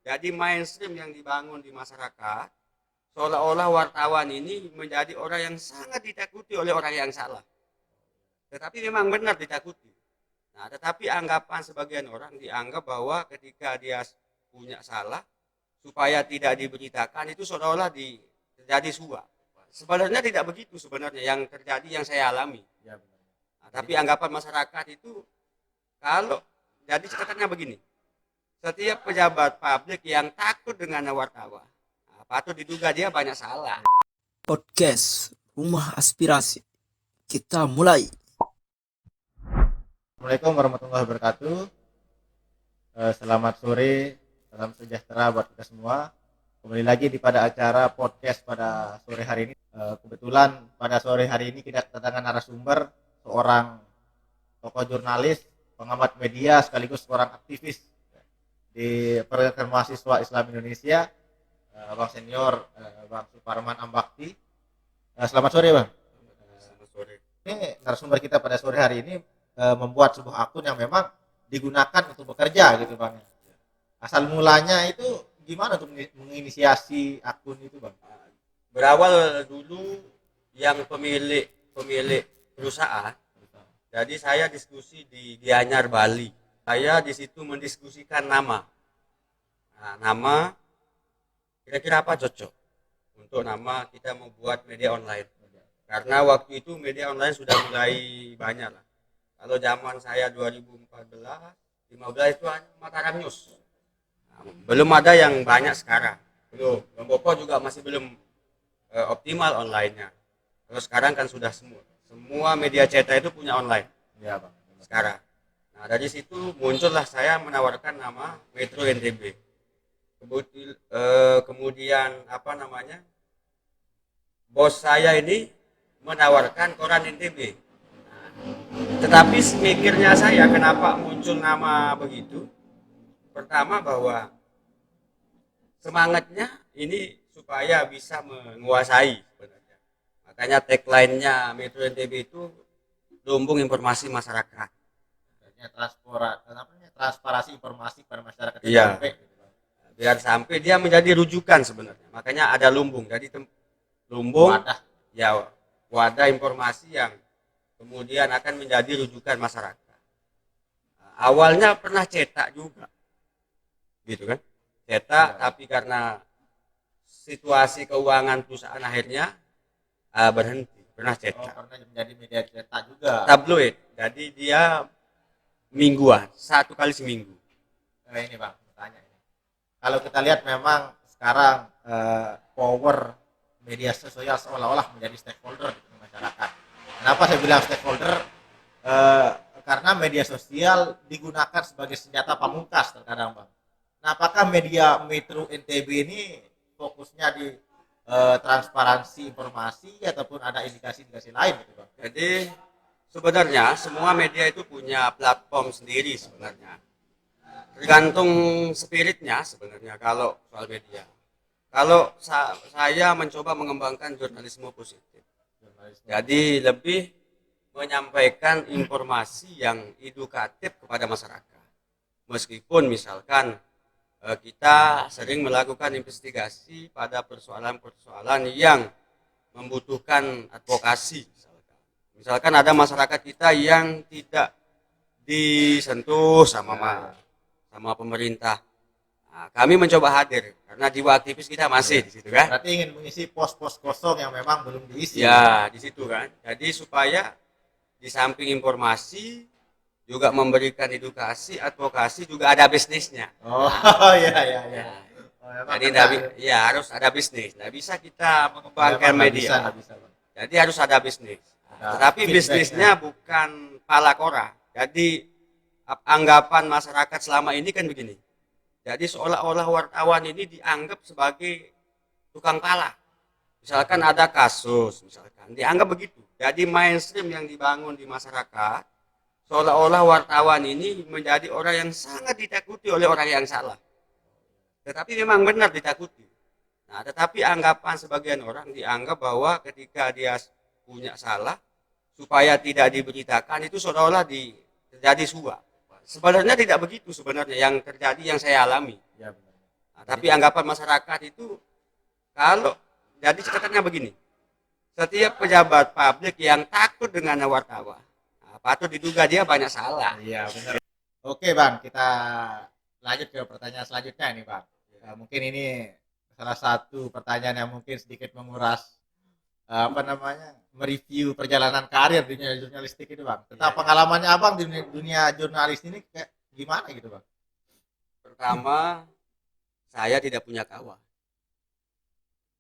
Jadi mainstream yang dibangun di masyarakat, seolah-olah wartawan ini menjadi orang yang sangat ditakuti oleh orang yang salah. Tetapi memang benar ditakuti. Nah, tetapi anggapan sebagian orang dianggap bahwa ketika dia punya salah, supaya tidak diberitakan itu seolah-olah terjadi suap. Sebenarnya tidak begitu sebenarnya yang terjadi yang saya alami. Ya, benar. Nah, tapi anggapan masyarakat itu kalau jadi catatannya begini, setiap pejabat publik yang takut dengan wartawan, nah, patut diduga dia banyak salah. Podcast Rumah Aspirasi. Kita mulai. Assalamualaikum warahmatullahi wabarakatuh. Selamat sore, salam sejahtera buat kita semua. Kembali lagi pada acara podcast pada sore hari ini. Kebetulan pada sore hari ini kita kedatangan narasumber, seorang tokoh jurnalis, pengamat media sekaligus seorang aktivis di Pergerakan Mahasiswa Islam Indonesia, Bang Senior Bang Suparman Ambakti. Selamat sore, Bang. Selamat sore. Ini narasumber kita pada sore hari ini membuat sebuah akun yang memang digunakan untuk bekerja gitu, Bang. Asal mulanya itu gimana untuk menginisiasi akun itu, Bang? Berawal dulu yang pemilik perusahaan. Jadi saya diskusi di Gianyar, Bali. Saya di situ mendiskusikan nama. Nah, nama kira-kira apa cocok untuk nama kita membuat media online. Karena waktu itu media online sudah mulai banyak lah. Kalau zaman saya 2014, 15 itu hanya Mataram News. Nah, belum ada yang banyak sekarang. Belum. Lomboko juga masih belum optimal online-nya. Kalau sekarang kan sudah semua media cetak itu punya online. Ya, Bang. Sekarang. Nah, dari situ muncullah saya menawarkan nama Metro NTB. Kemudian apa namanya? Bos saya ini menawarkan koran NTB. Tetapi mikirnya saya kenapa muncul nama begitu? Pertama bahwa semangatnya ini supaya bisa menguasai sebenarnya. Makanya tagline-nya Metro NTB itu lumbung informasi masyarakat. Transparansi informasi pada masyarakat. Iya. Biar sampai dia menjadi rujukan sebenarnya. Makanya ada lumbung. Jadi lumbung Wadah. Ya wadah informasi yang kemudian akan menjadi rujukan masyarakat. Nah, awalnya pernah cetak juga, gitu kan? Cetak, Ya. tapi karena situasi keuangan perusahaan akhirnya berhenti. Pernah cetak. Karena menjadi media cetak juga. Tabloid. Jadi dia mingguan, 1 kali seminggu. Ini, Bang, bertanya ini. Kalau kita lihat memang sekarang power media sosial seolah-olah menjadi stakeholder di masyarakat. Kenapa saya bilang stakeholder? Karena media sosial digunakan sebagai senjata pamungkas terkadang, Bang. Nah, apakah media Metro NTB ini fokusnya di transparansi informasi ataupun ada indikasi-indikasi lain gitu, Bang? Jadi sebenarnya semua media itu punya platform sendiri sebenarnya. Tergantung spiritnya sebenarnya kalau soal media. Kalau saya mencoba mengembangkan jurnalisme positif. Jadi lebih menyampaikan informasi yang edukatif kepada masyarakat. Meskipun misalkan kita sering melakukan investigasi pada persoalan-persoalan yang membutuhkan advokasi. Misalkan ada masyarakat kita yang tidak disentuh sama pemerintah. Nah, kami mencoba hadir karena jiwa aktivis kita masih di situ kan. Berarti ingin mengisi pos-pos kosong yang memang belum diisi. Ya, di situ kan. Jadi supaya di samping informasi juga memberikan edukasi, advokasi juga ada bisnisnya. Oh, iya. Jadi ya harus ada bisnis. Nggak bisa kita mengembangkan media. Bisa. Jadi harus ada bisnis. Tetapi bisnisnya bukan pala kora. Jadi anggapan masyarakat selama ini kan begini. Jadi seolah-olah wartawan ini dianggap sebagai tukang pala. Misalkan ada kasus, misalkan dianggap begitu. Jadi mainstream yang dibangun di masyarakat, seolah-olah wartawan ini menjadi orang yang sangat ditakuti oleh orang yang salah. Tetapi memang benar ditakuti. Nah, tetapi anggapan sebagian orang dianggap bahwa ketika dia punya salah, supaya tidak diberitakan itu seolah-olah terjadi suap. Sebenarnya tidak begitu sebenarnya yang terjadi yang saya alami. Ya, benar. Nah, tapi anggapan masyarakat itu kalau jadi catatannya begini, setiap pejabat publik yang takut dengan wartawan, nah, patut diduga dia banyak salah. Iya, benar. Oke, Bang, kita lanjut ke pertanyaan selanjutnya nih, Bang. Mungkin ini salah satu pertanyaan yang mungkin sedikit menguras apa namanya? Mereview perjalanan karir dunia jurnalistik itu, Bang. Tentang Iya. pengalamannya Abang di dunia jurnalis ini kayak gimana gitu, Bang? Pertama, saya tidak punya kawan.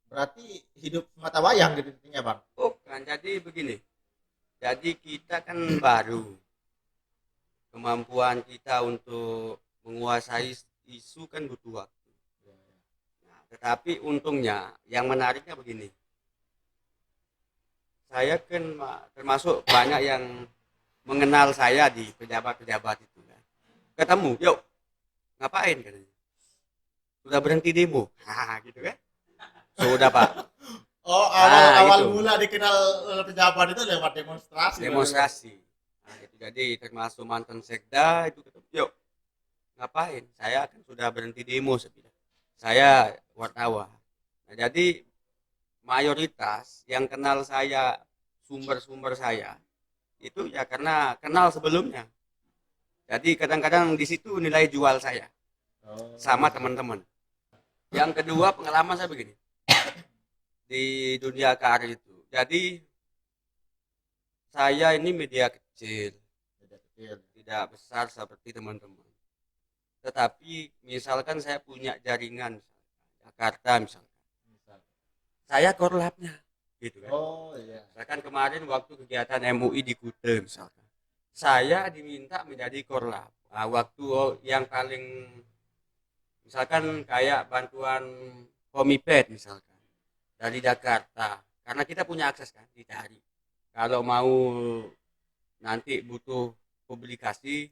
Berarti hidup mata wayang gitu intinya, Bang. Bukan, jadi begini. Jadi kita kan baru. Kemampuan kita untuk menguasai isu kan butuh waktu. Nah, tetapi untungnya, yang menariknya begini. Saya kan termasuk banyak yang mengenal saya di pejabat-pejabat itu. Kan. Ketemu, yuk, ngapain katanya? Sudah berhenti demo. Gitu kan. Sudah, Pak. Oh, Nah, awal itu. mula dikenal pejabat itu lewat demonstrasi. Demonstrasi. Nah, gitu. Jadi termasuk mantan sekda itu ketemu, yuk, ngapain? Saya kan sudah berhenti demo sebenarnya. Saya wartawan. Nah, jadi mayoritas yang kenal saya, sumber-sumber saya itu ya karena kenal sebelumnya. Jadi kadang-kadang di situ nilai jual saya Oh, sama teman-teman. Yang kedua, pengalaman saya begini di dunia karir itu. Jadi saya ini media kecil, beda kecil. tidak besar seperti teman-teman. Tetapi misalkan saya punya jaringan Jakarta misalkan, Misal. saya korlapnya, gitu kan. Oh iya. Misalkan kemarin waktu kegiatan MUI di Kute misalkan, saya diminta menjadi korlap. Nah, waktu yang paling misalkan kayak bantuan Komiped misalkan dari Jakarta, karena kita punya akses kan, dicari. Kalau mau nanti butuh publikasi,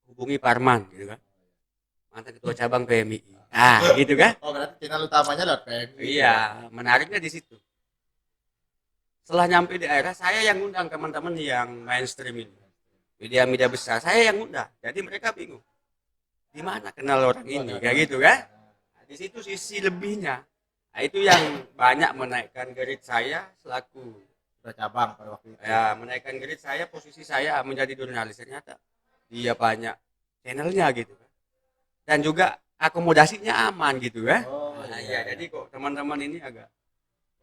hubungi Parman, gitu kan, mantan ketua cabang PMI. Ah, gitu kan? Oh berarti channel utamanya lewat PMI. Iya, menariknya di situ. Setelah nyampe di daerah, saya yang ngundang teman-teman yang mainstream ini. Media-media besar, saya yang ngundang. Jadi mereka bingung. Di mana kenal orang ini? Kayak gitu kan? Nah, di situ sisi lebihnya. Nah, itu yang banyak menaikkan gerit saya selaku Udah cabang pada waktu itu. ya menaikkan gerit saya, posisi saya menjadi jurnalis. Ternyata dia banyak channelnya gitu kan. Dan juga akomodasinya aman gitu kan. Oh Nah, iya. iya, jadi kok teman-teman ini agak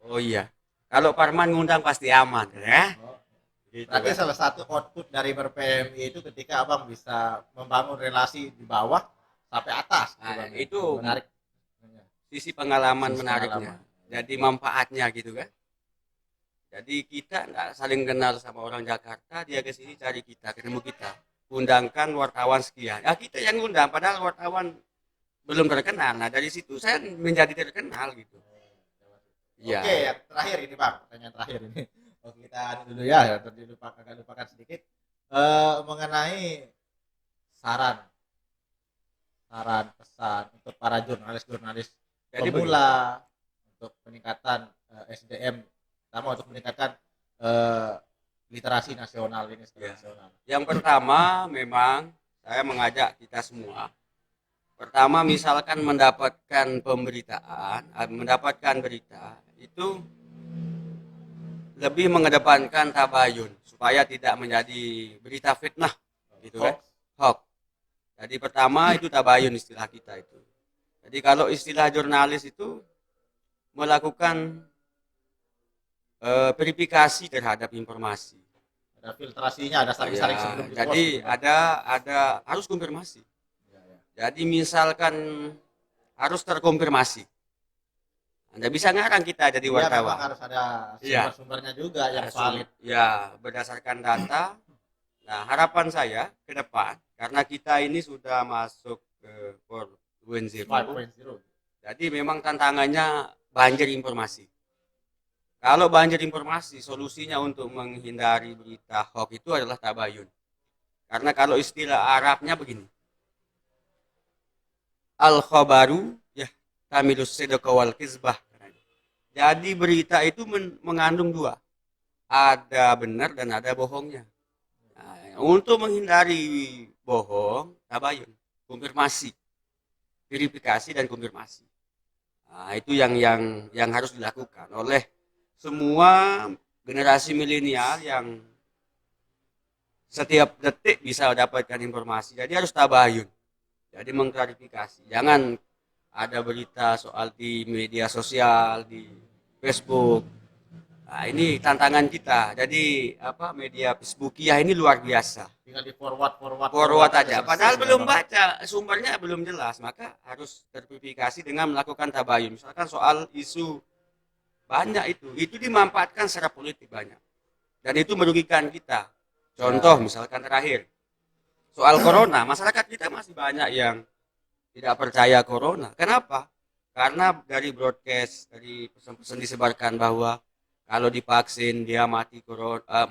oh iya. Kalau Parman ngundang pasti aman ya. Oh. Gitu Berarti kan. salah satu output dari ber-PMI itu ketika Abang bisa membangun relasi di bawah sampai atas. Gitu, Nah, Bang. itu Menarik. sisi pengalaman Sisi menariknya. pengalaman. Jadi manfaatnya gitu kan. Jadi kita nggak saling kenal sama orang Jakarta, dia ke sini cari kita, ketemu kita. Undangkan wartawan sekian. Ya kita yang undang, padahal wartawan belum terkenal. Nah dari situ saya menjadi terkenal gitu. Iya. Oke, yang terakhir ini Bang, pertanyaan terakhir ini. Oke, kita anu dulu ya, tadi lupakan sedikit mengenai saran, pesan untuk para jurnalis-jurnalis Jadi pemula untuk peningkatan SDM, terutama untuk meningkatkan eh, literasi nasional ini secara Ya. nasional. Yang pertama memang saya mengajak kita semua. Pertama misalkan mendapatkan pemberitaan, mendapatkan berita itu lebih mengedepankan tabayun supaya tidak menjadi berita fitnah gitu kan. Hoax. Jadi pertama itu tabayun istilah kita itu. Jadi kalau istilah jurnalis itu melakukan verifikasi terhadap informasi. Ada filtrasinya, ada saring-saring Ya, sebelum di-post jadi gitu, Bang. ada harus konfirmasi. Ya, ya. Jadi misalkan harus terkonfirmasi. Anda bisa ngarang kita jadi Iya, memang wartawan. harus ada Iya. sumber-sumbernya juga yang Harus- valid. Ya, berdasarkan data. Nah, harapan saya ke depan karena kita ini sudah masuk ke 4.0. 5.0. Jadi memang tantangannya banjir informasi. Kalau banjir informasi, solusinya untuk menghindari berita hoax itu adalah tabayun. Karena kalau istilah Arabnya begini. Al-khabaru ya tamilus sidqa wal kizbah. Jadi berita itu mengandung dua. Ada benar dan ada bohongnya. Nah, untuk menghindari bohong, tabayun, konfirmasi. verifikasi dan konfirmasi. Nah, itu yang harus dilakukan oleh semua generasi milenial yang setiap detik bisa dapatkan informasi. Jadi harus tabayun. Jadi mengklarifikasi. Jangan ada berita soal di media sosial, di Facebook. Nah, ini tantangan kita. Jadi media Facebookiah ini luar biasa. Tinggal di forward Forward aja. selesai Padahal sudah, belum Bang. baca, sumbernya belum jelas. Maka harus terverifikasi dengan melakukan tabayun. Misalkan soal isu banyak itu dimanfaatkan secara politik banyak. Dan itu merugikan kita. Contoh misalkan terakhir soal corona, masyarakat kita masih banyak yang tidak percaya corona. Kenapa? Karena dari broadcast, dari pesan-pesan disebarkan bahwa kalau divaksin dia mati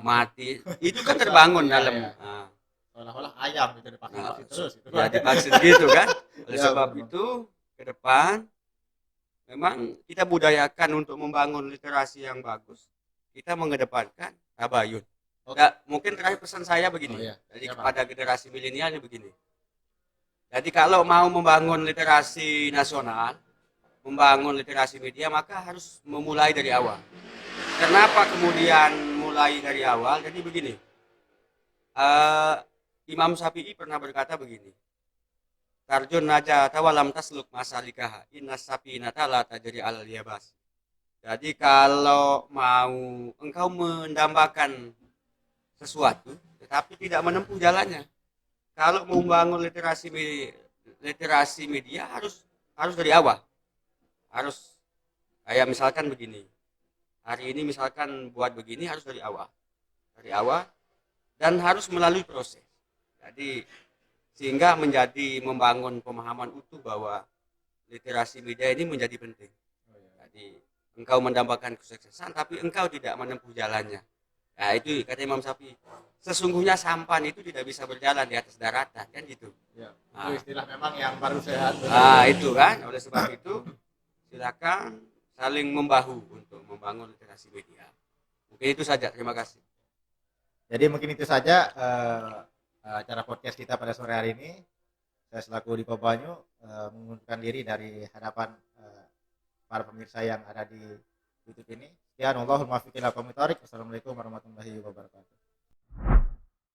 mati, itu kan terbangun Iya, dalam. iya. Nah, Seolah-olah ayam itu divaksin nah, terus itu. ya divaksin gitu kan. Oleh Ya, sebab benar. itu ke depan memang kita budayakan untuk membangun literasi yang bagus. Kita mengedepankan tabayun. Oke. Mungkin terakhir pesan saya begini. Oh, iya. Jadi Iya, Pak. kepada generasi milenial ini begini. Jadi kalau mau membangun literasi nasional, membangun literasi media, maka harus memulai dari awal. Kenapa kemudian mulai dari awal? Jadi begini, eh, Imam Syafi'i pernah berkata begini, Tarjun naja tawalam tasluk masalikah innas safinata la tajri alal yabas. Jadi kalau mau engkau mendambakan sesuatu, tetapi tidak menempuh jalannya. Kalau mau membangun literasi media harus dari awal. Harus kayak misalkan begini. Hari ini misalkan buat begini harus dari awal. Dari awal dan harus melalui proses. Jadi sehingga menjadi membangun pemahaman utuh bahwa literasi media ini menjadi penting. Jadi engkau mendambakan kesuksesan tapi engkau tidak menempuh jalannya. Nah, itu kata Imam Syafi'i. Sesungguhnya sampan itu tidak bisa berjalan di atas daratan kan gitu. Ya, Nah, itu istilah memang yang baru sehat. itu kan oleh sebab itu silakan saling membahu untuk membangun literasi media. Mungkin itu saja. Terima kasih. Jadi mungkin itu saja acara podcast kita pada sore hari ini. Saya selaku Dipo Banyu mengundurkan diri dari hadapan para pemirsa yang ada di YouTube ini. Sekian, Allahumma fiqh ila qomitorik. Assalamualaikum warahmatullahi wabarakatuh.